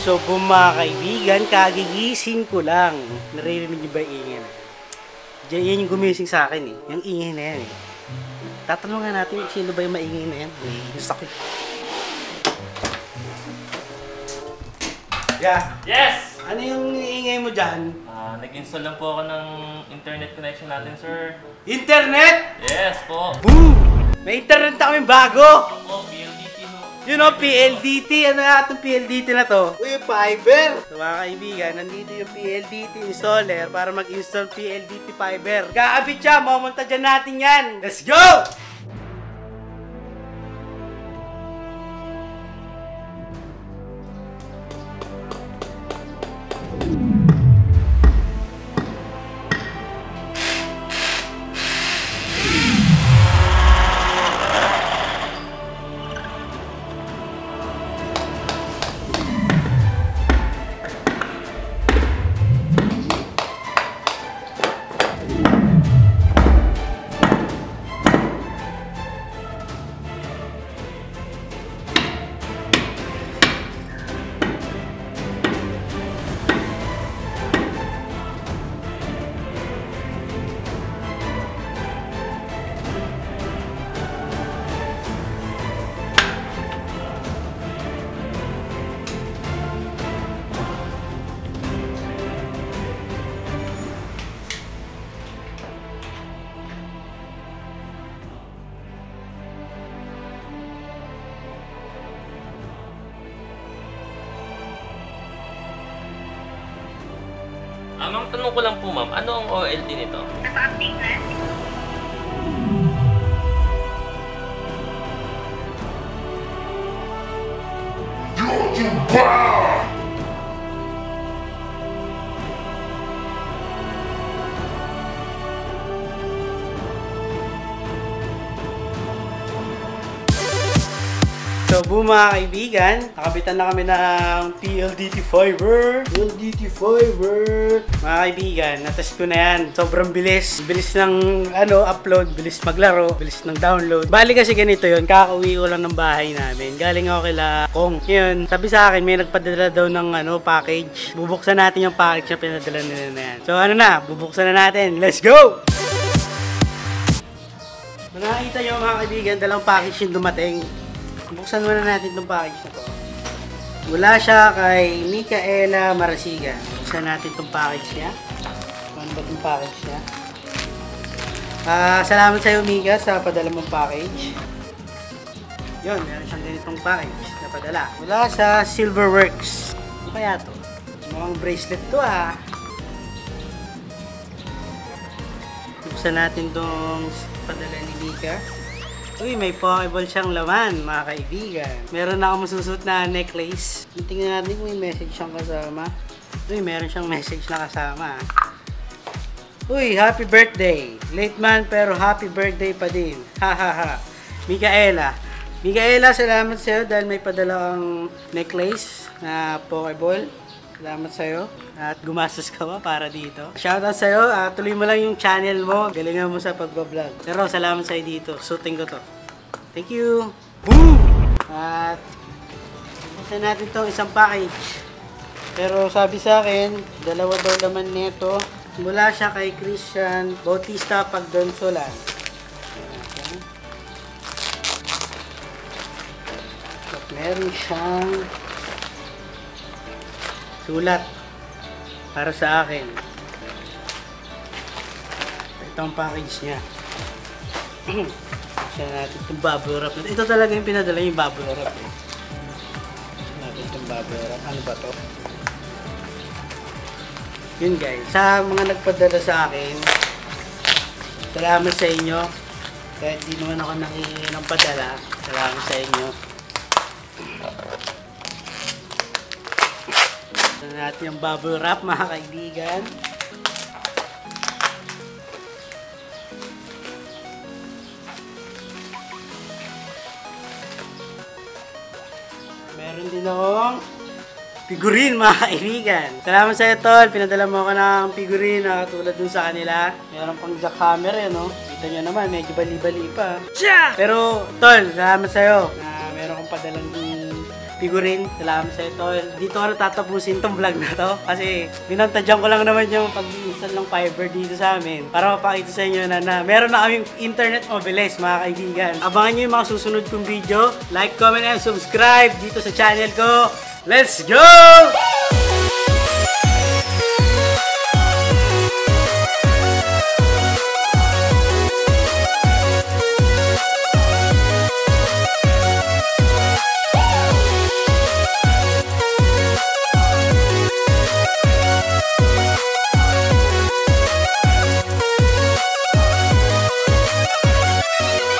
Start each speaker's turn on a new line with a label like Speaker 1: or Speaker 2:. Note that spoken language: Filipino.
Speaker 1: So, mga kaibigan, kagigising ko lang. Naririnig niyo ba yung ingay na? Yan yung gumising sa akin eh. Yung ingay na yan eh. Tatanungan natin sino ba yung maingay na yan. Yung sakit. Yeah.
Speaker 2: Yes!
Speaker 1: Ano yung ingay mo dyan?
Speaker 2: Nag-install lang po ako ng internet connection natin, sir.
Speaker 1: Internet?
Speaker 2: Yes po.
Speaker 1: Boom! May internet na kami bago!
Speaker 2: Opo, PLDT ho.
Speaker 1: You know, PLDT. Ano nga itong PLDT na to? Uy, fiber! So mga kaibigan, nandito yung PLDT installer para mag-install PLDT fiber. Kaabit siya, mamunta dyan natin yan. Let's go!
Speaker 2: Ang tanong ko lang po, ma'am, ano ang OLD nito?
Speaker 3: Naka-update na?
Speaker 1: So, mga kaibigan, nakabitan na kami ng PLDT fiber. PLDT fiber. Mga kaibigan, natest ko na yan. Sobrang bilis. Bilis ng upload, bilis maglaro, bilis ng download. Bali kasi ganito yun, kakauwi ko lang ng bahay namin. Galing ako kila Kong. Yun, sabi sa akin, may nagpadala daw ng package. Bubuksan natin yung package na pinadala nila na yan. So, bubuksan na natin. Let's go! Nakikita nyo mga kaibigan, dalawang package yung dumating. Buksan muna natin itong package na to. Mula siya kay Micaela Marasigan. Buksan natin itong package niya. Ano ba itong package niya? Salamat sa iyo, Mika, sa padala mong package. Yun, meron siyang ganitong package na padala. Mula sa Silverworks. Ano kaya to? Mukhang bracelet to Buksan natin itong padala ni Mika. Uy, may Pokeball siyang laman, mga kaibigan. Meron na ako masusuot na necklace. Tingnan natin kung may message siyang kasama. Uy, meron siyang message na kasama. Uy, happy birthday. Late man pero happy birthday pa din. Hahaha. Micaela. Micaela, salamat sa'yo dahil may padala kang necklace na Pokeball. Salamat sa'yo. At gumastos ka pa para dito. Shoutout sa'yo. Tuloy mo lang yung channel mo. Galingan mo sa pagbablog. Pero salamat sa'yo dito. Shooting ko to. Thank you. Boom! At buksan natin itong isang package. Pero sabi sa akin, dalawa daw laman nito. Mula siya kay Christian Bautista Pagdonsolan. At meron siyang sulat para sa akin. Ito ang package niya. Siya natin itong bubble wrap. Ito talaga yung pinadala yung bubble wrap. Natin itong bubble wrap. Ano ba to? Yun guys. Sa mga nagpadala sa akin, salamat sa inyo. Kahit di naman ako nangihingi ng padala, salamat sa inyo. Natin yung bubble wrap, mga kaibigan. Meron din akong figurine, mga kaibigan. Salamat sa iyo, Tol. Pinadala mo ako ng figurine na tulad dun sa kanila. Meron pang jackhammer yan, no? Kita nyo naman, medyo bali-bali pa. Pero, Tol, salamat sa iyo na meron kong padalang figurine. Salamat sa ito. Dito ko natatapusin tong vlog na to. Kasi binantadyan ko lang naman yung pag-install ng fiber dito sa amin. Para mapakita sa inyo na meron na kaming internet mabilis mga kaibigan. Abangan nyo yung mga susunod kong video. Like, comment, and subscribe dito sa channel ko. Let's go!